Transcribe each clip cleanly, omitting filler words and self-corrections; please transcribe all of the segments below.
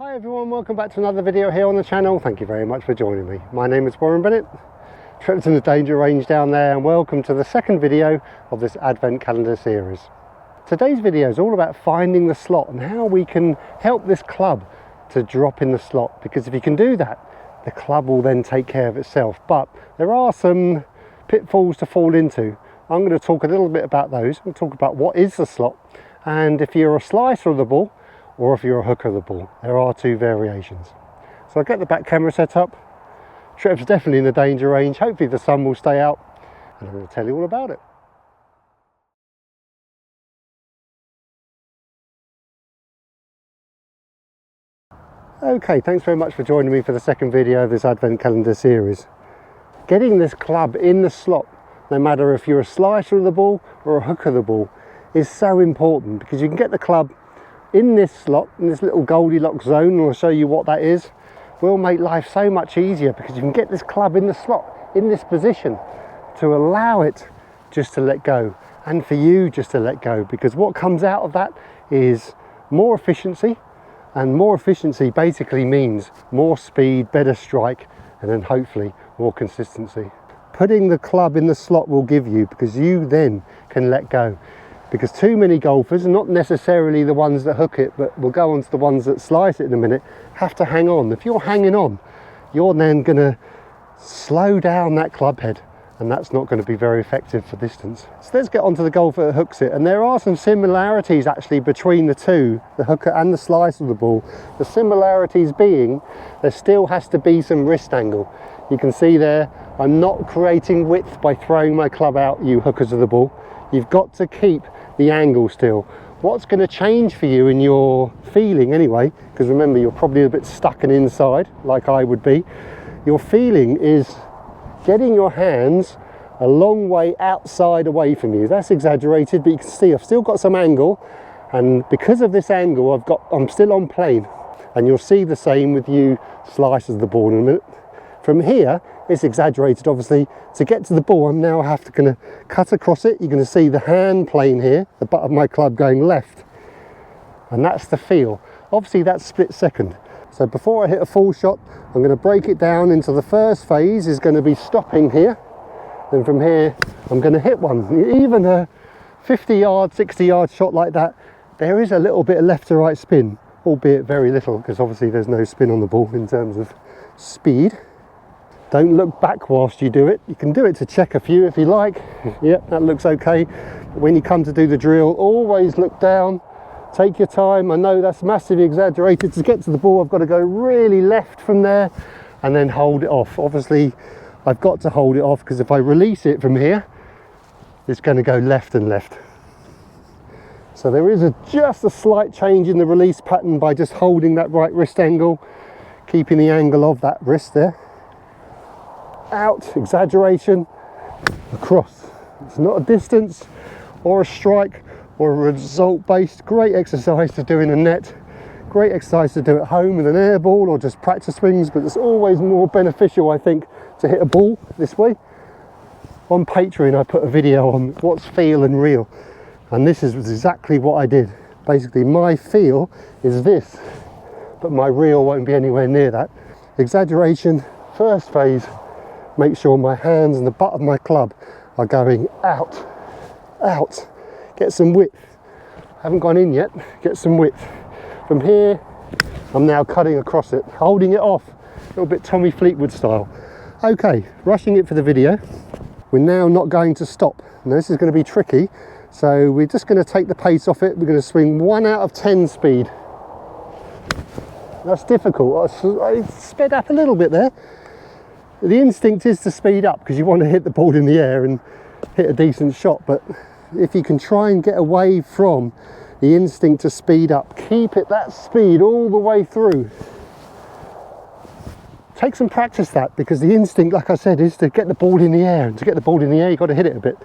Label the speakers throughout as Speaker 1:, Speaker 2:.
Speaker 1: Hi everyone, welcome back to another video here on the channel. Thank you very much for joining me. My name is Warren Bennett, trapped in the danger range down there, and welcome to the second video of this advent calendar series. Today's video is all about finding the slot and how we can help this club to drop in the slot, because if you can do that, the club will then take care of itself. But there are some pitfalls to fall into. I'm going to talk a little bit about those. We'll talk about what is the slot, and if you're a slicer of the ball or if you're a hooker of the ball. There are two variations. So I'll get the back camera set up. Trep's definitely in the danger range. Hopefully the sun will stay out, and I'm going to tell you all about it. Okay, thanks very much for joining me for the second video of this advent calendar series. Getting this club in the slot, no matter if you're a slicer of the ball or a hooker of the ball, is so important, because you can get the club in this slot, in this little Goldilocks zone, and I'll show you what that is. Will make life so much easier, because you can get this club in the slot, in this position, to allow it just to let go, and for you just to let go, because what comes out of that is more efficiency, and more efficiency basically means more speed, better strike, and then hopefully more consistency. Putting the club in the slot will give you, because you then can let go. Because too many golfers, not necessarily the ones that hook it, but we'll go on to the ones that slice it in a minute, have to hang on. If you're hanging on, you're then going to slow down that club head, and that's not going to be very effective for distance. So let's get on to the golfer that hooks it. And there are some similarities actually between the two, the hooker and the slice of the ball. The similarities being there still has to be some wrist angle. You can see there, I'm not creating width by throwing my club out, you hookers of the ball. You've got to keep the angle still. What's going to change for you in your feeling anyway, because remember you're probably a bit stuck and inside like I would be, your feeling is getting your hands a long way outside away from you. That's exaggerated, but you can see I've still got some angle, and because of this angle I'm still on plane, and you'll see the same with you slicers of the ball in a minute. From here it's exaggerated obviously. To get to the ball, I'm now going to cut across it. You're going to see the hand plane here, the butt of my club going left, and that's the feel. Obviously that's split second. So before I hit a full shot, I'm going to break it down into the first phase is going to be stopping here. Then from here I'm going to hit one. Even a 50 yard, 60 yard shot like that, there is a little bit of left to right spin, albeit very little, because obviously there's no spin on the ball in terms of speed. Don't look back whilst you do it. You can do it to check a few if you like. Yep, that looks okay. But when you come to do the drill, always look down. Take your time. I know that's massively exaggerated. To get to the ball, I've got to go really left from there and then hold it off. Obviously, I've got to hold it off, because if I release it from here, it's going to go left and left. So there is just a slight change in the release pattern by just holding that right wrist angle, keeping the angle of that wrist there. Out, exaggeration, across. It's not a distance or a strike or a result based. Great exercise to do in a net, great exercise to do at home with an air ball or just practice swings, but it's always more beneficial, I think, to hit a ball this way. On Patreon I put a video on what's feel and real, and this is exactly what I did. Basically my feel is this, but my real won't be anywhere near that. Exaggeration, first phase. Make sure my hands and the butt of my club are going out, out. Get some width. Haven't gone in yet, get some width. From here, I'm now cutting across it, holding it off, a little bit Tommy Fleetwood style. Okay, rushing it for the video. We're now not going to stop. Now this is going to be tricky, so we're just going to take the pace off it. We're going to swing 1 out of 10 speed. That's difficult. I sped up a little bit there. The instinct is to speed up, because you want to hit the ball in the air and hit a decent shot, but if you can try and get away from the instinct to speed up, keep it that speed all the way through. Take some practice that, because the instinct, like I said, is to get the ball in the air, and to get the ball in the air you've got to hit it a bit.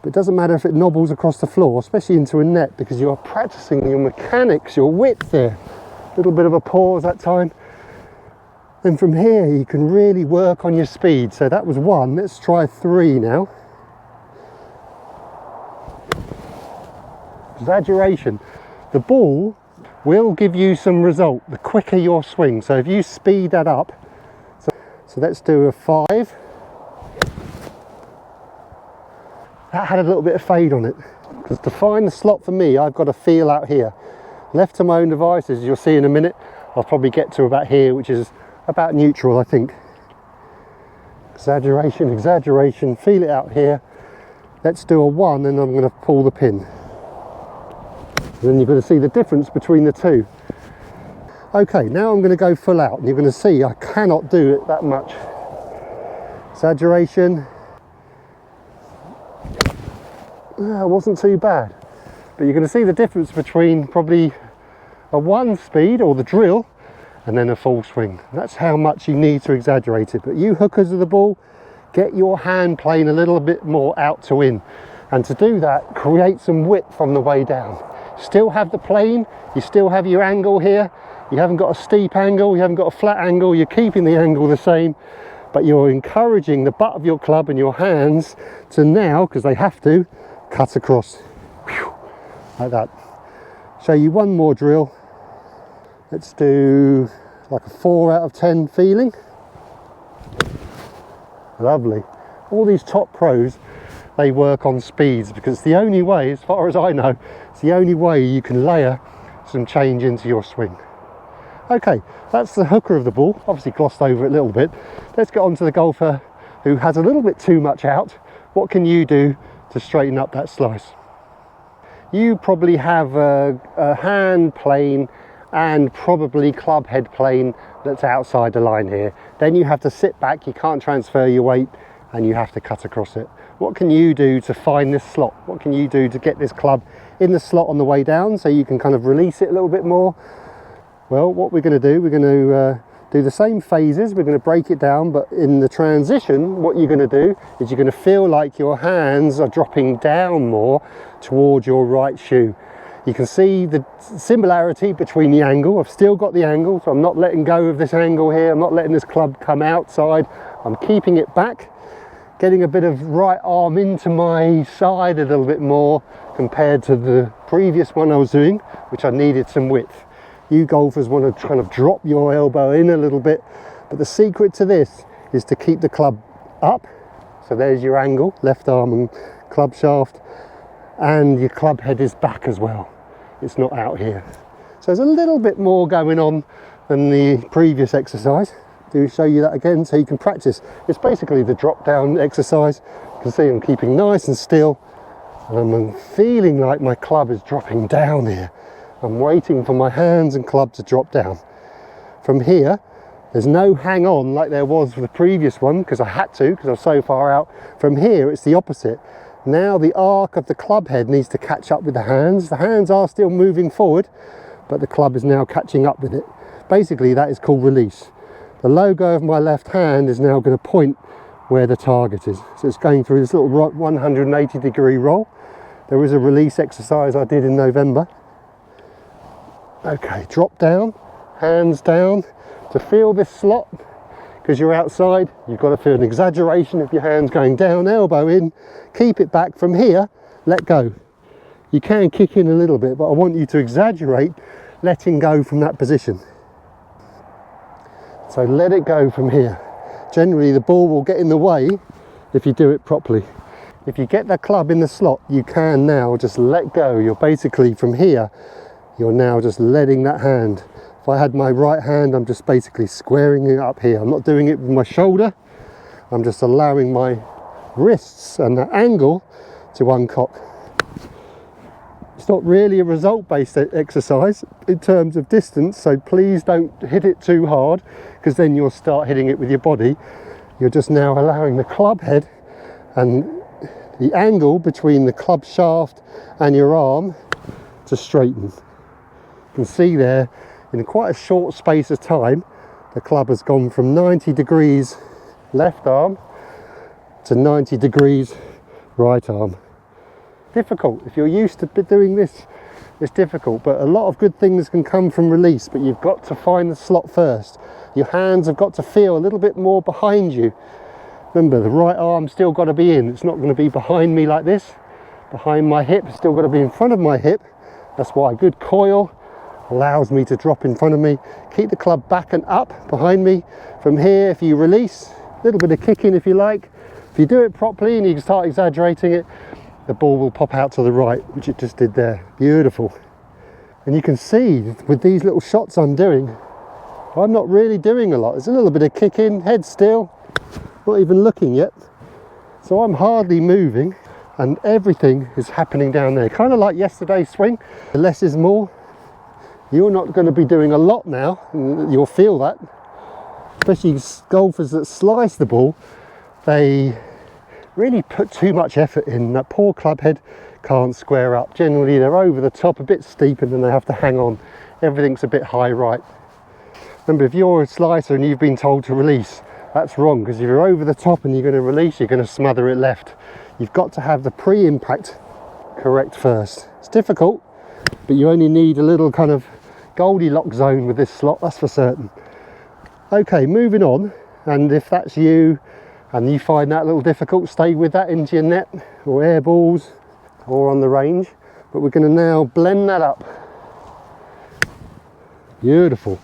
Speaker 1: But it doesn't matter if it nobbles across the floor, especially into a net, because you are practicing your mechanics, your width there. A little bit of a pause that time. Then from here you can really work on your speed. So that was 1, let's try 3 now. Exaggeration. The ball will give you some result the quicker your swing. So if you speed that up, so let's do a 5. That had a little bit of fade on it, because to find the slot for me, I've got to feel out here. Left to my own devices, you'll see in a minute, I'll probably get to about here, which is about neutral, I think. Exaggeration, exaggeration, feel it out here. Let's do a 1 and I'm going to pull the pin. And then you're going to see the difference between the two. Okay, now I'm going to go full out and you're going to see I cannot do it that much. Exaggeration. It wasn't too bad. But you're going to see the difference between probably a 1 speed or the drill and then a full swing. That's how much you need to exaggerate it. But you hookers of the ball, get your hand playing a little bit more out to in. And to do that, create some width on the way down. Still have the plane, you still have your angle here. You haven't got a steep angle, you haven't got a flat angle, you're keeping the angle the same, but you're encouraging the butt of your club and your hands to now, because they have to, cut across. Whew, like that. Show you one more drill. Let's do like a 4 out of 10 feeling. Lovely. All these top pros, they work on speeds because it's the only way, as far as I know, it's the only way you can layer some change into your swing. Okay, that's the hooker of the ball. Obviously glossed over it a little bit. Let's get on to the golfer who has a little bit too much out. What can you do to straighten up that slice? You probably have a hand plane and probably club head plane that's outside the line here. Then you have to sit back, you can't transfer your weight, and you have to cut across it. What can you do to find this slot? What can you do to get this club in the slot on the way down so you can kind of release it a little bit more? Well, what we're going to do, we're going to do the same phases, we're going to break it down, but in the transition, what you're going to do is you're going to feel like your hands are dropping down more toward your right shoe. You can see the similarity between the angle. I've still got the angle, so I'm not letting go of this angle here. I'm not letting this club come outside. I'm keeping it back, getting a bit of right arm into my side a little bit more compared to the previous one I was doing, which I needed some width. You golfers want to kind of drop your elbow in a little bit, but the secret to this is to keep the club up. So there's your angle, left arm and club shaft, and your club head is back as well. It's not out here. So there's a little bit more going on than the previous exercise. Do show you that again so you can practice. It's basically the drop down exercise. You can see I'm keeping nice and still, and I'm feeling like my club is dropping down here. I'm waiting for my hands and club to drop down. From here, there's no hang on like there was for the previous one, because I had to, because I was so far out. From here, it's the opposite. Now the arc of the club head needs to catch up with the hands. The hands are still moving forward, but the club is now catching up with it. Basically, that is called release. The logo of my left hand is now going to point where the target is. So it's going through this little 180-degree roll. There was a release exercise I did in November. Okay, drop down, hands down. To feel this slot, because you're outside, you've got to feel an exaggeration of your hands going down, elbow in, keep it back. From here, let go. You can kick in a little bit, but I want you to exaggerate letting go from that position. So let it go from here. Generally the ball will get in the way if you do it properly. If you get the club in the slot, you can now just let go. You're basically, from here, you're now just letting that hand. If I had my right hand, I'm just basically squaring it up here. I'm not doing it with my shoulder. I'm just allowing my wrists and the angle to uncock. It's not really a result-based exercise in terms of distance, so please don't hit it too hard, because then you'll start hitting it with your body. You're just now allowing the club head and the angle between the club shaft and your arm to straighten. You can see there, in quite a short space of time, the club has gone from 90 degrees left arm to 90 degrees right arm. Difficult. If you're used to doing this, it's difficult, but a lot of good things can come from release, but you've got to find the slot first. Your hands have got to feel a little bit more behind you. Remember, the right arm's still got to be in. It's not going to be behind me like this. Behind my hip, it's still got to be in front of my hip. That's why a good coil, allows me to drop in front of me, keep the club back and up behind me. From here, if you release, a little bit of kicking if you like. If you do it properly and you start exaggerating it, the ball will pop out to the right, which it just did there. Beautiful. And you can see with these little shots I'm doing, I'm not really doing a lot. There's a little bit of kicking, head still, not even looking yet. So I'm hardly moving and everything is happening down there. Kind of like yesterday's swing, less is more. You're not going to be doing a lot now, and you'll feel that. Especially golfers that slice the ball, they really put too much effort in. That poor club head can't square up. Generally they're over the top, a bit steep, and then they have to hang on. Everything's a bit high right. Remember, if you're a slicer and you've been told to release, that's wrong, because if you're over the top and you're going to release, you're going to smother it left. You've got to have the pre-impact correct first. It's difficult, but you only need a little kind of Goldilocks zone with this slot, that's for certain. Okay, moving on, and if that's you and you find that a little difficult, stay with that into your net or air balls or on the range. But we're going to now blend that up. Beautiful.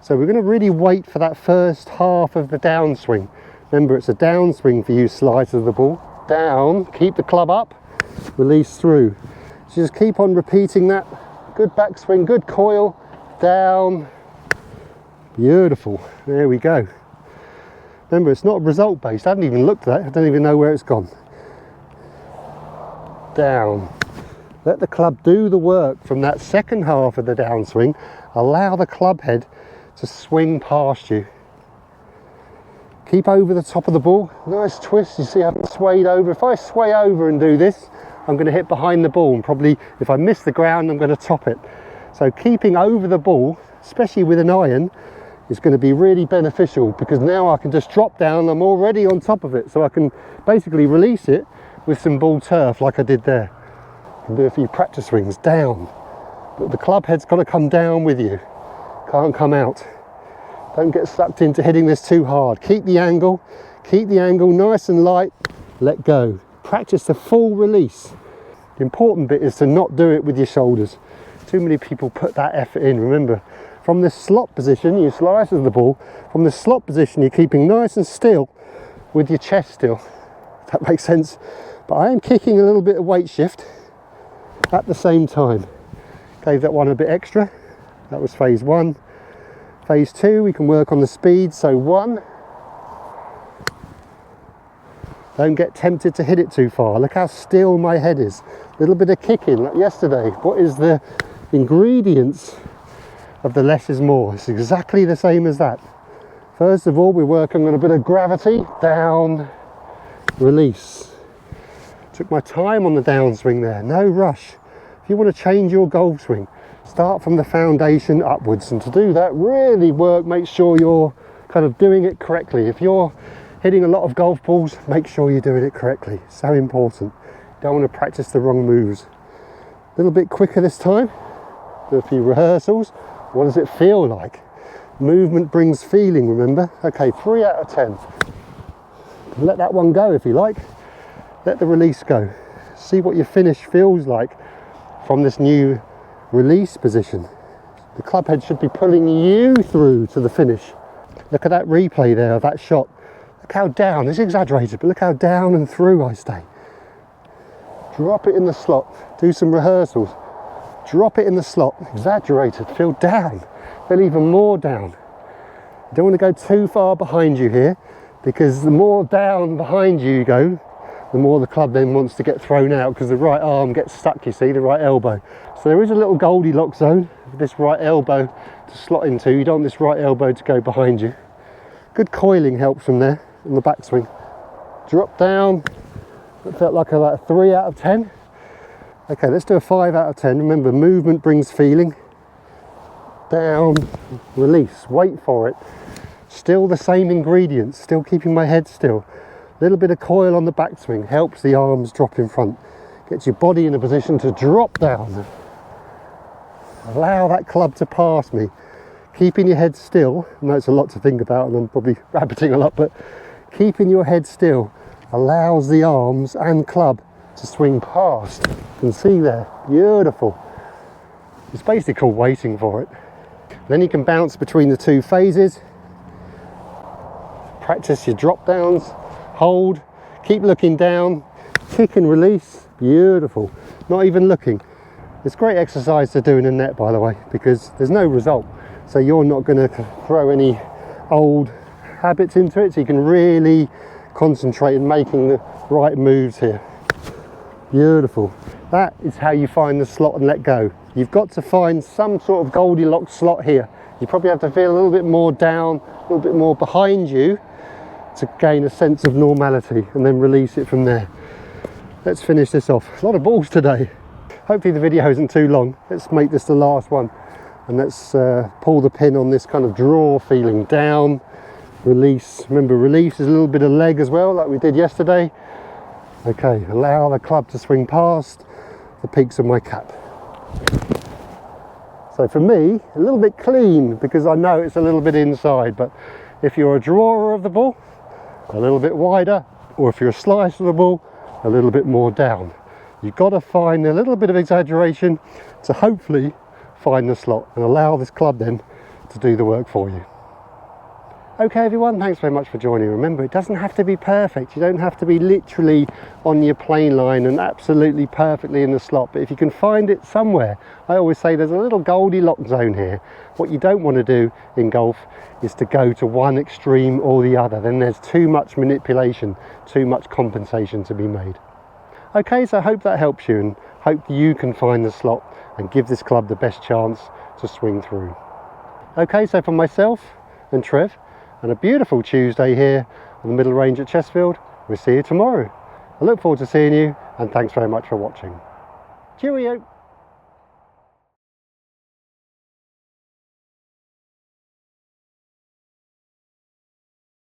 Speaker 1: So we're going to really wait for that first half of the downswing. Remember, it's a downswing for you slicers of the ball. Down, keep the club up, release through. So just keep on repeating that. Good backswing, good coil, down. Beautiful. There we go. Remember, it's not result based. I haven't even looked at that. I don't even know where it's gone. Down. Let the club do the work from that second half of the downswing. Allow the club head to swing past you. Keep over the top of the ball. Nice twist. You see I've swayed over. If I sway over and do this, I'm going to hit behind the ball, and probably if I miss the ground, I'm going to top it. So keeping over the ball, especially with an iron, is going to be really beneficial, because now I can just drop down. I'm already on top of it, so I can basically release it with some ball turf like I did there. I can do a few practice swings down, but the club head's got to come down with you. Can't come out. Don't get sucked into hitting this too hard. Keep the angle nice and light. Let go. Practice the full release. The important bit is to not do it with your shoulders. Too many people put that effort in. Remember, from this slot position, you slice of the ball. From the slot position, you're keeping nice and still with your chest still. If that makes sense. But I am kicking a little bit of weight shift at the same time. Gave that one a bit extra. That was phase one. Phase two, we can work on the speed. So one. Don't get tempted to hit it too far. Look how still my head is. A little bit of kicking like yesterday. What is the ingredients of the less is more? It's exactly the same as that. First of all, we're working on a bit of gravity. Down, release. Took my time on the downswing there. No rush. If you want to change your golf swing, start from the foundation upwards. And to do that, really make sure you're kind of doing it correctly. If you're hitting a lot of golf balls, make sure you're doing it correctly. So important. Don't want to practice the wrong moves. A little bit quicker this time. Do a few rehearsals. What does it feel like? Movement brings feeling, remember? Okay, 3 out of 10. Let that one go if you like. Let the release go. See what your finish feels like from this new release position. The club head should be pulling you through to the finish. Look at that replay there of that shot. Look how down, it's exaggerated, but look how down and through I stay. Drop it in the slot, do some rehearsals. Drop it in the slot, exaggerated, feel down, feel even more down. You don't want to go too far behind you here, because the more down behind you go, the more the club then wants to get thrown out, because the right arm gets stuck, you see, the right elbow. So there is a little Goldilocks zone for this right elbow to slot into. You don't want this right elbow to go behind you. Good coiling helps from there on the backswing. Drop down. That felt like about a 3 out of 10. Okay, let's do a 5 out of 10. Remember, movement brings feeling. Down, release, wait for it. Still the same ingredients, still keeping my head still. A little bit of coil on the backswing helps the arms drop in front. Gets your body in a position to drop down. Allow that club to pass me. Keeping your head still. I know it's a lot to think about and I'm probably rabbiting a lot, but keeping your head still allows the arms and club to swing past. You can see there, beautiful. It's basically called waiting for it. Then you can bounce between the two phases. Practice your drop downs, hold, keep looking down, kick and release. Beautiful. Not even looking. It's great exercise to do in a net, by the way, because there's no result. So you're not going to throw any old habits into it, so you can really concentrate in making the right moves here. Beautiful. That is how you find the slot and let go. You've got to find some sort of Goldilocks slot here. You probably have to feel a little bit more down, a little bit more behind you to gain a sense of normality, and then release it from there. Let's finish this off. A lot of balls today. Hopefully the video isn't too long. Let's make this the last one, and let's pull the pin on this kind of draw feeling. Down, release. Remember, release is a little bit of leg as well, like we did yesterday. Okay, allow the club to swing past the peaks of my cap. So for me, a little bit clean, because I know it's a little bit inside, but if you're a drawer of the ball, a little bit wider, or if you're a slicer of the ball, a little bit more down. You've got to find a little bit of exaggeration to hopefully find the slot and allow this club then to do the work for you. Okay everyone, thanks very much for joining. Remember, it doesn't have to be perfect. You don't have to be literally on your plane line and absolutely perfectly in the slot, but if you can find it somewhere. I always say there's a little Goldilocks zone here. What you don't want to do in golf is to go to one extreme or the other. Then there's too much manipulation, too much compensation to be made. Okay, so I hope that helps you, and hope you can find the slot and give this club the best chance to swing through. Okay, so for myself and Trev, and a beautiful Tuesday here on the middle range at Chesterfield, we'll see you tomorrow. I look forward to seeing you, and thanks very much for watching. Cheerio!